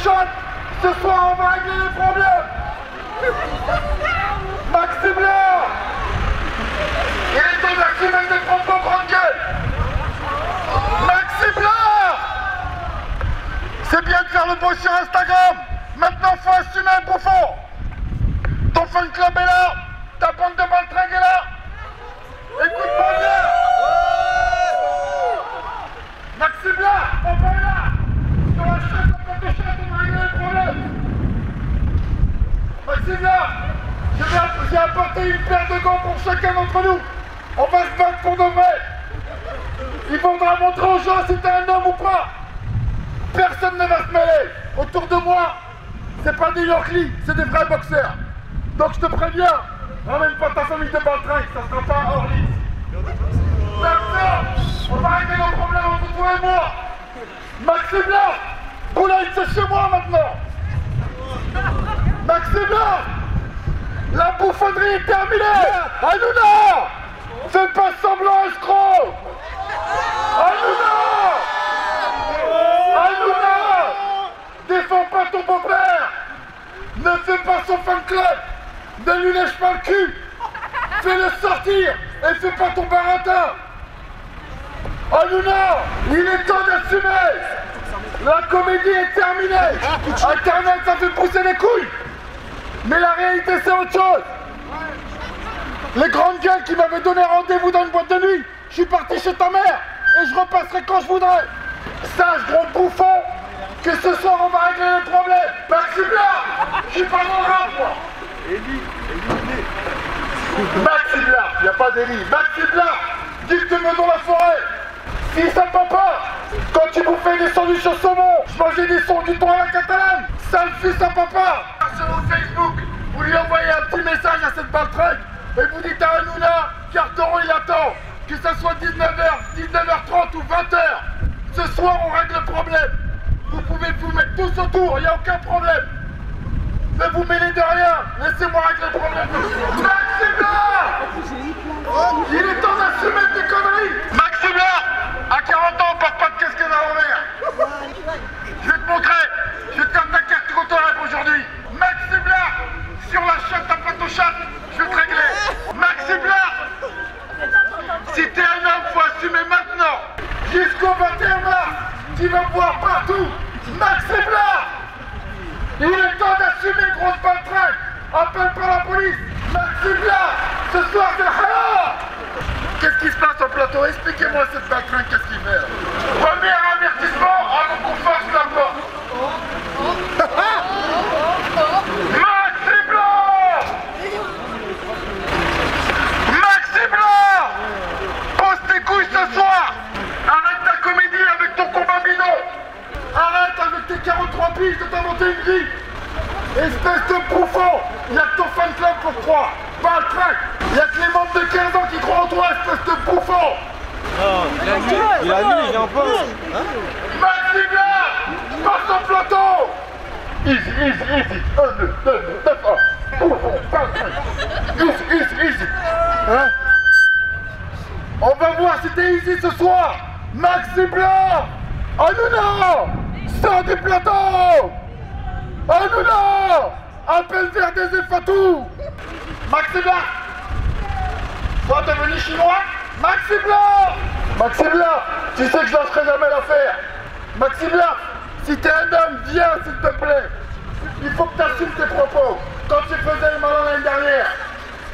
chatte. Ce soir, on va régler les problèmes. Maxime Lard, il est temps d'assumer des propos grande gueule. Maxime Lard, c'est bien de faire le beau sur Instagram. Maintenant, faut assumer un bouffon. Ton fan club est là, ta bande de baltringues est là. Écoute-moi bien. Maxime Lard, on va là. Sur la chaîne de Pantochat, on va régler les problèmes. Maxime Lard, j'ai apporté une paire de gants pour chacun d'entre nous. On va se battre pour de vrai. Il faudra montrer aux gens si t'es un homme ou pas. Personne ne va se mêler. Autour de moi, c'est pas des Yorklis, c'est des vrais boxeurs. Donc je te préviens, ramène pas ta famille de baltringues, ça sera pas hors liste. Maintenant, on va régler nos problèmes entre toi et moi. Maxime Lard, Boulogne c'est chez moi maintenant. Maxime Lard, la bouffonnerie est terminée. Hanouna, fais pas semblant, escroc. Hanouna, défends pas ton beau-père. Ne fais pas son fan club. Ne lui lèche pas le cul. Fais-le sortir et fais pas ton baratin. Hanouna, il est temps d'assumer. La comédie est terminée. Internet, ça fait pousser les couilles. Mais la réalité, c'est autre chose. Les grandes gueules qui m'avaient donné rendez-vous dans une boîte de nuit, je suis parti chez ta mère et je repasserai quand je voudrais. Sache, gros bouffon, que ce soir, on va régler les problèmes. Maxime Lard, je suis pas dans le rap, moi. Maxime Lard, il n'y a pas d'Élie. Maxime Lard, dis-le dans la forêt. Si ça papa, quand tu bouffais des sandwichs au saumon, je mangeais du thon à la catalane. Sale fils à papa. Sur Facebook, vous lui envoyez un petit message à cette baltringue et vous dites à Hanouna qu'Arturo il attend, que ça soit 19h, 19h30 ou 20h. Ce soir on règle le problème. Vous pouvez vous mettre tous autour, il n'y a aucun problème. Ne vous mêlez de rien, laissez-moi régler le problème. Maxime Lard, il est temps d'assumer tes conneries. Maxime Lard, à 40 ans on porte pas de casquette à l'envers. Je vais te montrer, je vais te faire ta carte contre aujourd'hui. Maxime Lard, sur la chatte à Pantochat, je vais te régler. Maxime Lard, si t'es un homme, faut assumer maintenant. Jusqu'au 21 mars, tu vas me voir partout. Maxime Lard, il est temps d'assumer grosse baltringue. Appelle par la police. Maxime Lard, ce soir c'est Hala. Qu'est-ce qui se passe au plateau? Expliquez-moi cette baltringue, qu'est-ce qu'il fait? Premier avertissement avant qu'on fasse la porte. Maxime Lard, Maxime Lard, pose tes couilles ce soir. Arrête ta comédie avec ton combat bidon. Arrête avec tes 43 piges de t'inventer une vie. Espèce de bouffon. Il n'y a que ton fan club pour croire. Pas le track. Il n'y a que les membres de 15 ans qui croient en toi, espèce de bouffon. Il a vu, il vient pas. Maxime Lard, passe au plateau. Easy, easy, easy. 1, 2, 9, 1. Bouffon, pas le track. Easy, easy, easy. Hein? On va voir si t'es easy ce soir. Maxime Lard. Hanouna, sors du plateau. Hanouna, appelle vers des effatou. Maxime Lard, toi devenu chinois. Maxime Lard, Maxime Lard, tu sais que je lâcherai jamais l'affaire. Maxime Lard, si t'es un homme, viens s'il te plaît. Il faut que tu assumes tes propos. Quand tu faisais le malin l'année dernière,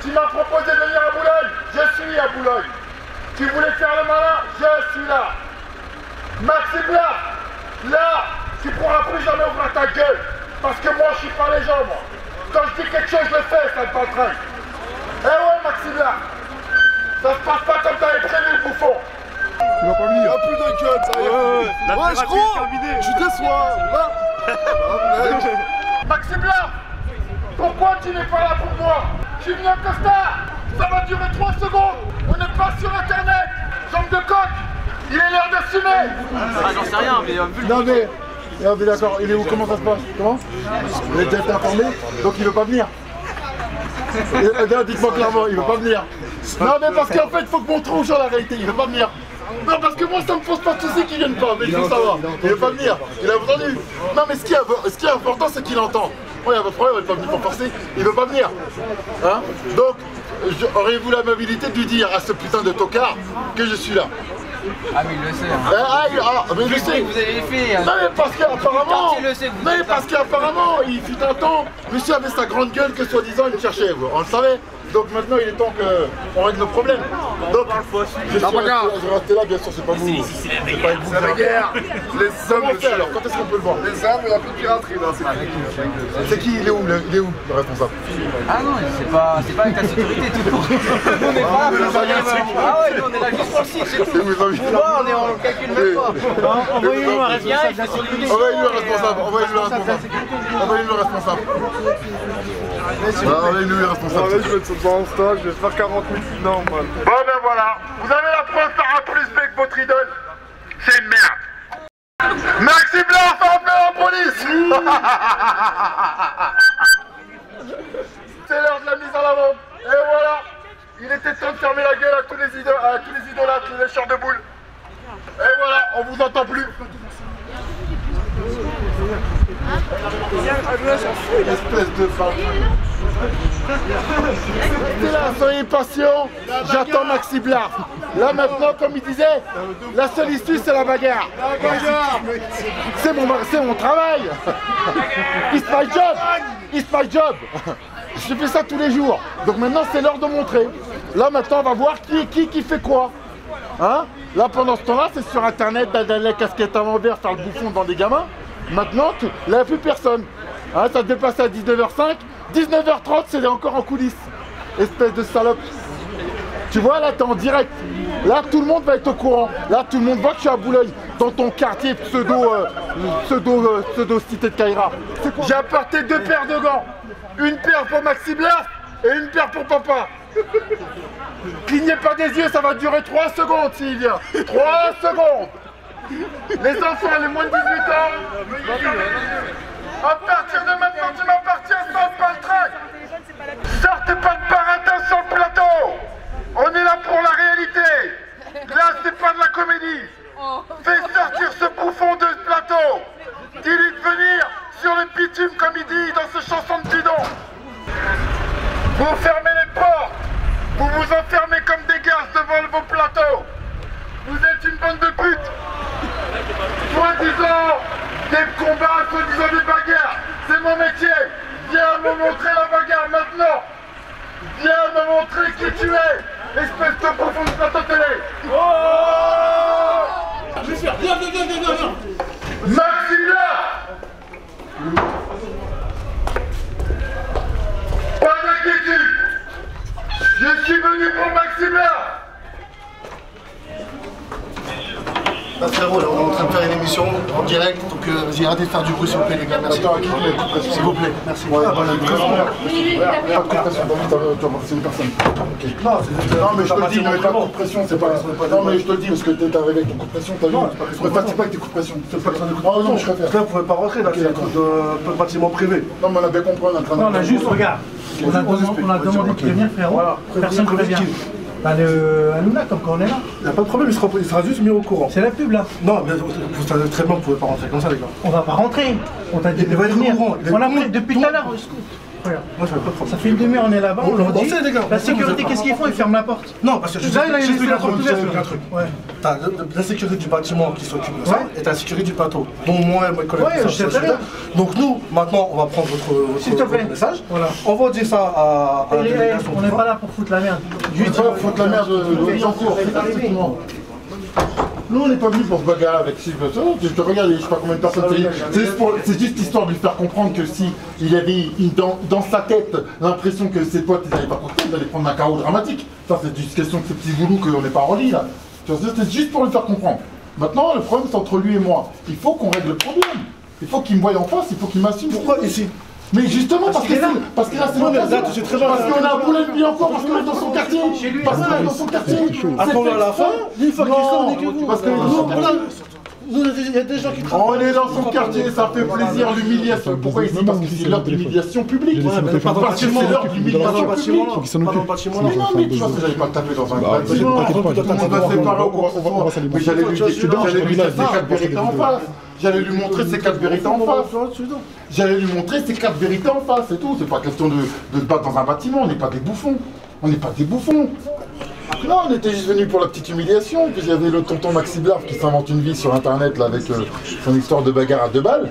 tu m'as proposé de venir à Boulogne, je suis à Boulogne. Tu voulais faire le malin, je suis là. Maxime Lard, là, tu pourras plus jamais ouvrir ta gueule. Parce que moi, je suis pas les gens, moi. Quand je dis quelque chose, je le fais, ça ne pas le train. Eh ouais, Maxime Lard, ça se passe pas comme t'avais prévu, le bouffon. Tu vas pas venir. Y'a plus d'inquiète, ça y est. Ouais, je crois. Je déçois. Maxime Lard, pourquoi tu n'es pas là pour moi? Je suis venu en costard, ça va durer 3 secondes. On n'est pas sur internet, jambe de coq. Il est l'heure d'assumer. Ah, j'en sais rien, mais vu le... Non mais, d'accord, il est où? Comment ça se passe? Comment? Il est déjà été informé, donc il veut pas venir. Dites-moi clairement, il veut pas venir. Non mais parce qu'en fait, il faut que mon trou sur la réalité, il veut pas venir. Non, parce que moi, ça me pose pas de soucis qu'il vienne pas, mais il faut savoir. Il veut pas venir. Il a entendu. Non, mais ce qui est important, c'est qu'il entend. Moi, il n'y a pas de problème, il n'est pas venu pour forcer. Il veut pas venir. Hein? Donc, auriez-vous l'amabilité de lui dire à ce putain de tocard que je suis là? Ah mais il le sait. Hein. Mais je sais. Vous avez fait. Hein. Non mais parce qu'apparemment, le il fut un temps, monsieur avait sa grande gueule que soi-disant il me cherchait, on le savait. Donc maintenant il est temps qu'on règle nos problèmes. Donc je vais rester là, bien sûr, c'est pas vous. C'est pas vous. C'est la guerre. Les hommes. Comment on fait alors? Quand est-ce qu'on peut le voir? Les hommes, il n'y a plus de piraterie là. C'est qui? Il est où le responsable? Ah non, c'est pas avec la sécurité tout court. Nous on est pas là pour faire Ah ouais, nous on est là juste pour le site, c'est tout. On calcule même pas. Envoyez-nous un responsable. Envoyez-nous le responsable. Envoyez-nous le responsable. Envoyez-nous le responsable. Envoyez-nous le responsable. Je vais être en stage, je vais faire 40 000 non, man. Bon ben voilà, vous avez la preuve par A plus B que votre idole. C'est une merde. Maxime Blanc fait appeler la police. C'est l'heure de la mise en avant. Et voilà, il était temps de fermer la gueule à tous les idolâtres, les lécheurs de boules. Et voilà, on vous entend plus. Espèce de femme. Restez là, soyez patients, j'attends Maxime Blanc. Là maintenant, comme il disait, la seule issue c'est la bagarre. C'est mon travail. It's my job. It's my job. Je fais ça tous les jours. Donc maintenant c'est l'heure de montrer. Là maintenant on va voir qui fait quoi. Hein? Là pendant ce temps-là, c'est sur internet, la casquette à l'envers, faire le bouffon devant des gamins. Maintenant, là il n'y a plus personne. Hein, ça dépasse à 19h05. 19h30, c'est encore en coulisses. Espèce de salope. Tu vois, là, t'es en direct. Là, tout le monde va être au courant. Là, tout le monde voit que je suis à Boulogne, dans ton quartier pseudo cité de Caïra. J'ai apporté 2 paires de gants. Une paire pour Maxime Blanc et une paire pour papa. Clignez pas des yeux, ça va durer 3 secondes s'il vient. 3 secondes. Les enfants, les moins de 18 ans. À partir de maintenant, tu m'appartiens, sors pas le track. Sortez pas de baratin sur le plateau. On est là pour la réalité. Là, c'est pas de la comédie. Fais sortir ce bouffon de ce plateau. Dis-lui de venir sur le bitume comme il dit dans ce chanson de bidon. Vous fermez les portes. Vous vous enfermez comme des gaz devant vos plateaux. Vous êtes une bande de putes. Soi-disant des combats, soi-disant des bagarres. C'est mon métier. Viens me montrer la bagarre maintenant. Viens me montrer qui tu es. Espèce de bouffon de plateau télé. Oh, viens. Maxime Blanc. Pas d'inquiétude. Je suis venu pour Maxime Blanc. Bah frérot, là, on est en train de faire une émission en direct, donc vas-y, arrêtez de faire du bruit s'il vous plaît les gars, merci. S'il vous plaît, merci. Ouais, pas de compression, c'est une personne. Okay. Non, mais je te le dis, ne mets pas de coup de pression, c'est pas. Non, mais je te le dis, parce que t'es arrivé avec ton coup de pression, t'as vu. Ne fatigue pas avec tes coups de pression. C'est pas de coup de pression. Non, je préfère. Là, vous pouvez pas rentrer, là, c'est un truc de bâtiment privé. Non, mais on a bien compris, on est en train de. Non, on a juste, regarde, on a demandé de prévenir, frérot. Personne ne prévient. Bah le Hanouna, comme quand on est là. Il n'y a pas de problème, il sera juste mis au courant. C'est la pub là. Non, mais vous savez très bien, vous pouvez pas rentrer comme ça les gars. On va pas rentrer. On t'a dit de venir. On a pris depuis tout à l'heure. Regarde. Moi je vais pas de problème. Ça fait une demi-heure, on est là-bas, on leur dit. Les gars. La sécurité, qu'est-ce qu'ils font? Ils ferment la porte. Non, parce que je là, il a laissé la porte ouverte. un truc. Ouais. T'as la sécurité du bâtiment qui s'occupe de ça, et t'as la sécurité du plateau. Donc moi et mes collègues. Ouais, je sais très bien. Donc nous, maintenant, on va prendre votre message. Voilà. On va dire ça à la délégation. On n'est pas là pour foutre la merde. Juste pas foutre la merde de en cours. Nous on n'est pas venus pour se bagarrer avec Sylvain. Je te regarde, je sais pas combien de personnes. C'est juste histoire de lui faire comprendre que si il avait dans sa tête l'impression que ses potes ils n'allaient pas compter, ils allaient prendre un chaos dramatique. Ça c'est juste question de ces petits voulous qu'on n'est pas en lit là. C'est juste pour lui faire comprendre. Maintenant le problème c'est entre lui et moi. Il faut qu'on règle le problème. Il faut qu'il me voie en face, il faut qu'il m'assume. Pourquoi ici? Mais justement parce que là c'est l'occasion. Parce qu'on a un boulet de encore, parce qu'on est dans son quartier. Parce qu'on est dans son quartier. Attends à la fin, une fois qu'ils sont, parce qu'on est dans son quartier. Nous, il y a des gens qui On est dans son quartier, ça fait plaisir l'humiliation. Pourquoi il dit? Parce que c'est l'heure de l'humiliation publique. Parce que c'est l'heure de l'humiliation publique. Pas dans le bâtiment. Mais non, mais tu vois que j'allais pas te taper dans un bâtiment. On va se séparer au courant. Mais j'allais lui dire ses 4 vérités en face. J'allais lui montrer ses 4 vérités en face. J'allais lui montrer ses 4 vérités en face, c'est tout. C'est pas question de se battre dans un bâtiment, on n'est pas des bouffons. On n'est pas des bouffons. Non, on était juste venus pour la petite humiliation. Puis il y avait le tonton Maxi Blarf qui s'invente une vie sur internet là, avec son histoire de bagarre à 2 balles.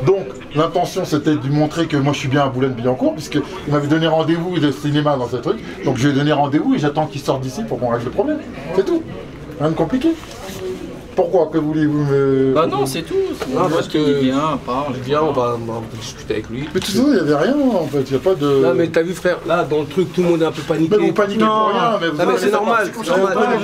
Donc l'intention c'était de lui montrer que moi je suis bien à Boulogne-Billancourt, puisqu'il m'avait donné rendez-vous de cinéma dans ce truc. Donc je lui ai donné rendez-vous et j'attends qu'il sorte d'ici pour qu'on règle le problème. C'est tout. Rien de compliqué. Pourquoi? Que voulez-vous me... Bah non, c'est tout. Non, parce que... Viens, parle. Viens, on va discuter avec lui. Mais de toute façon, il n'y avait rien en fait, il n'y a pas de... Non mais t'as vu frère, là dans le truc, tout le monde est un peu paniqué. Mais vous paniquez pour rien, mais vous c'est normal. Vous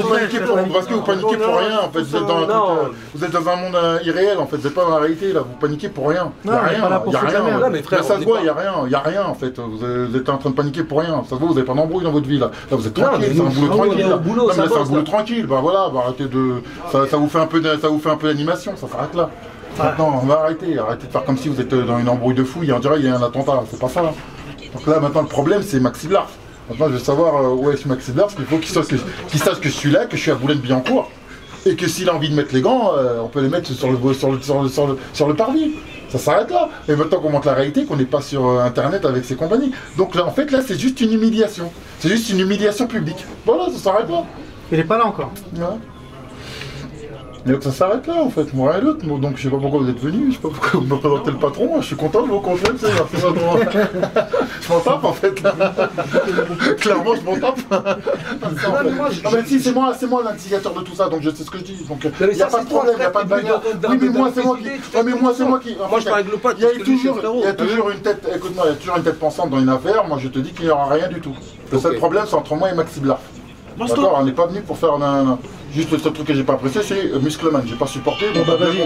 paniquez pour parce que vous paniquez pour rien en fait, vous êtes dans un truc, vous êtes dans un monde irréel en fait, vous n'êtes pas dans la réalité là, vous paniquez pour rien. Il n'y a rien, il n'y a rien. Non mais frère, ça se voit, il n'y a rien en fait, vous êtes en train de paniquer pour rien, ça se voit, vous n'avez pas d'embrouille dans votre vie là. Là vous êtes tranquille, c'est un boulot tranquille là. C'est un boulot tranquille, bah voilà, arrêtez de... Ça vous fait un peu d'animation, ça s'arrête là. Maintenant, on va arrêter de faire comme si vous êtes dans une embrouille de fouille, on dirait qu'il y a un attentat, c'est pas ça. Donc là, maintenant, le problème, c'est Maxi Blarf. Maintenant, je veux savoir où est Maxi Blarf, parce qu'il faut qu'il sache que je suis là, que je suis à Boulogne-Billancourt, et que s'il a envie de mettre les gants, on peut les mettre sur le parvis. Ça s'arrête là. Et maintenant qu'on montre la réalité, qu'on n'est pas sur Internet avec ses compagnies. Donc là, en fait, là, c'est juste une humiliation. C'est juste une humiliation publique. Voilà, ça s'arrête là. Il est pas là encore. Ouais. Et donc ça s'arrête là en fait, moi et l'autre, donc je sais pas pourquoi vous êtes venus, je sais pas pourquoi vous me présentez le patron, moi je suis content de vous rencontrer, je m'en tape en fait, clairement je m'en tape. Ah mais si, c'est moi l'instigateur de tout ça, donc je sais ce que je dis, donc il n'y a pas de problème, il n'y a pas de bagarre. Oui mais moi c'est moi qui... Moi je règle pas, il y a toujours une tête, écoute-moi, il y a toujours une tête pensante dans une affaire, moi je te dis qu'il n'y aura rien du tout. Le seul problème c'est entre moi et Maxi Blarf. D'accord, on n'est pas venu pour faire juste le seul truc que j'ai pas apprécié, c'est Muscleman, j'ai pas supporté. Bon bah vas-y,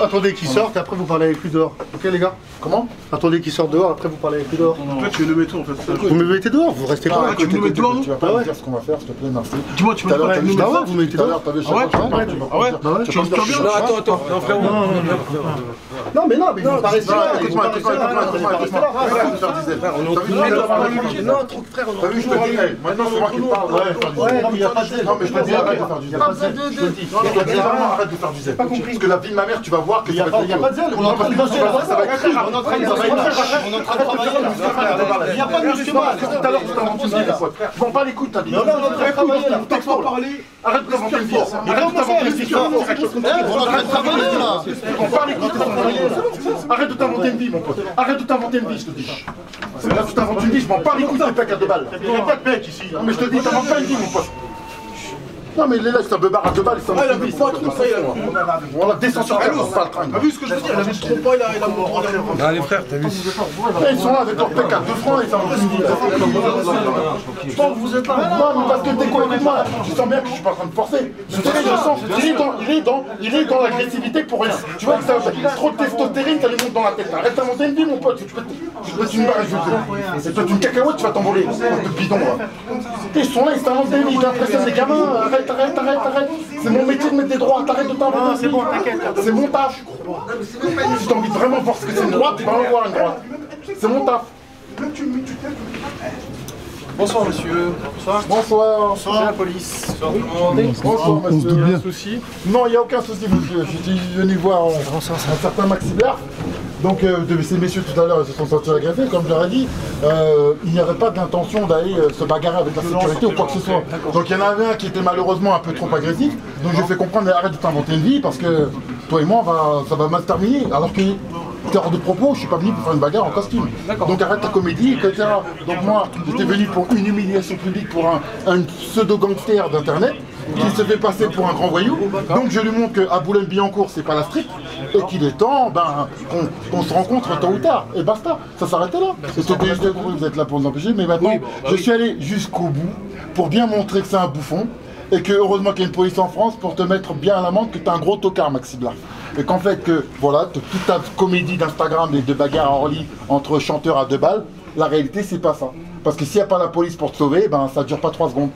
attendez qu'il sorte et après vous parlez avec lui dehors. Ok les gars? Comment? Attendez qu'il sorte dehors, après vous parlez avec lui dehors. En fait, tu veux le mettre en fait. Vous me mettez dehors, vous restez pas. tu veux me mettre dehors, tu vas pas me dire ce qu'on va faire, s'il te plaît, merci. Dis-moi, tu veux me mettre dehors? Vous mettez dehors. Ah ouais? Tu vas me faire bien? Non attends, non frérot. Non mais il va pas rester là. Écoute-moi, Non, trop frère, on t'as vu, je te dis, maintenant c'est moi qui parle, Ouais, il n'y a pas de zèle. non mais je te dis arrête de faire du zèle. Je te dis vraiment arrête de faire du zèle. Parce que la vie de ma mère, tu vas voir que ça va être... Il n'y a pas de zèle, on est en train de bosser là. Ça va être très grave. On est en train de travailler là. Il n'y a pas de muscleman. Tout à l'heure, tu t'inventes une vie, mon pote. Je m'en bats les couilles de ta vie. Non, on est en train de travailler là. T'as pas parlé. Arrête de t'inventer une vie. Arrête de t'inventer une vie. On est en train de travailler là. On parle les couilles de ton travail. Arrête de t'inventer une vie, mon pote. Arrête de t'inventer une vie, je te dis. Là, tu t'inventes une vie, je m'en bats les couilles de pec à 2 balles. Il n'y a pas de pec ici. Non, mais je te dis, t'inventes pas une vie, mon pote. Non mais il est là, c'est un beubard à 2 balles, il a mis 3 trucs, ça y est. Voilà, descends sur terre, on pas le T'as vu ce que je veux dire? Il avait trop pas, il a mon derrière. Non les frères, t'as vu? Ils sont là avec leur pec à 2 francs, ils s'inventent une vie. Je pense que vous êtes là. Non, mais parce que t'es quoi, écoute-moi, tu sens bien que je suis pas en train de forcer. Ce terrain, je sens, il est dans l'agressivité pour rien. Tu vois que ça, trop de testostérone, ça lui monte dans la tête. Arrête d'inventer une vie, mon pote. Je peux une barre, c'est toi une cacahuète, tu vas t'envoler. De bidon, là. Ils sont là, ils s'inventent des vies, t'impressionnes les gamins. Arrête. C'est mon métier de mettre des droits, t'arrêtes de t'inventer. Non, c'est bon, t'inquiète. C'est mon taf. Si t'as envie de vraiment voir ce que c'est une droite, tu vas en voir une droite. C'est mon taf. Bonsoir monsieur. Bonsoir. C'est la police. Bonsoir monsieur. Il y a un souci? Non, il n'y a aucun souci monsieur. Je suis venu voir un certain Maxi Blarf. Donc ces messieurs tout à l'heure se sont sentis agressés, comme je leur ai dit, il n'y avait pas d'intention d'aller se bagarrer avec la sécurité ou quoi que ce soit. Donc il y en avait un qui était malheureusement un peu trop agressif, donc je lui ai fait comprendre, arrête de t'inventer une vie parce que toi et moi ça va mal se terminer, alors que t'es hors de propos, je suis pas venu pour faire une bagarre en costume. Donc arrête ta comédie, etc. Donc moi, j'étais venu pour une humiliation publique pour un pseudo-gangster d'internet qui se fait passer pour un grand voyou. Donc je lui montre qu'à Boulogne-Billancourt, c'est pas la strip, et qu'il est temps qu'on se rencontre tôt ou tard. Et basta, ça s'arrêtait là. Vous êtes là pour nous empêcher, mais maintenant, je suis allé jusqu'au bout pour bien montrer que c'est un bouffon, et que heureusement qu'il y a une police en France pour te mettre bien à l'amende que t'es un gros tocard, Maxi Blarf. Et qu'en fait, que voilà, toute ta comédie d'Instagram et de bagarre en ligne entre chanteurs à 2 balles, la réalité, c'est pas ça. Parce que s'il n'y a pas la police pour te sauver, ben ça dure pas 3 secondes.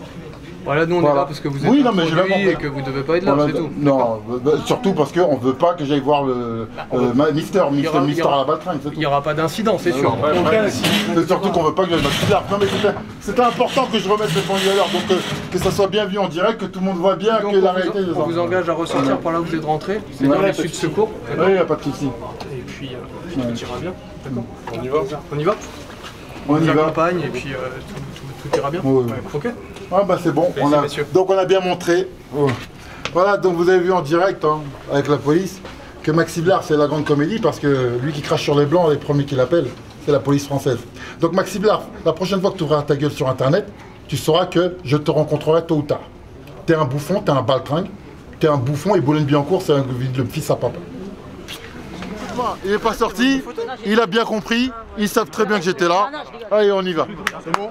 Voilà, nous on est là parce que vous êtes oui, non, mais j'ai introduit et que vous devez pas être là, c'est tout. Non, surtout parce qu'on veut pas que j'aille voir le Mister à la baltringue, c'est tout. Il n'y aura pas d'incident, c'est sûr. C'est surtout qu'on veut pas que j'aille Maxiblar. Non mais c'était important que je remette le pendu à l'heure, donc que ça soit bien vu en direct, que tout le monde voit bien que la réalité est on vous engage à ressortir par là où vous êtes rentré, c'est dans l'issue de secours. Oui, il n'y a pas de souci. Et puis tout ira bien. D'accord. On y va. On y va. On y va. Accompagne et puis tout ira bien. Oui. Ok. Ah bah c'est bon, donc on a bien montré. Voilà, donc vous avez vu en direct avec la police que Maxiblar c'est la grande comédie parce que lui qui crache sur les blancs, les premiers qui l'appellent, c'est la police française. Donc Maxiblar, la prochaine fois que tu ouvriras ta gueule sur internet, tu sauras que je te rencontrerai tôt ou tard. T'es un bouffon, t'es un baltringue, t'es un bouffon et Boulogne-Billancourt c'est le fils à papa. Il n'est pas sorti, il a bien compris, ils savent très bien que j'étais là. Allez, on y va. C'est bon.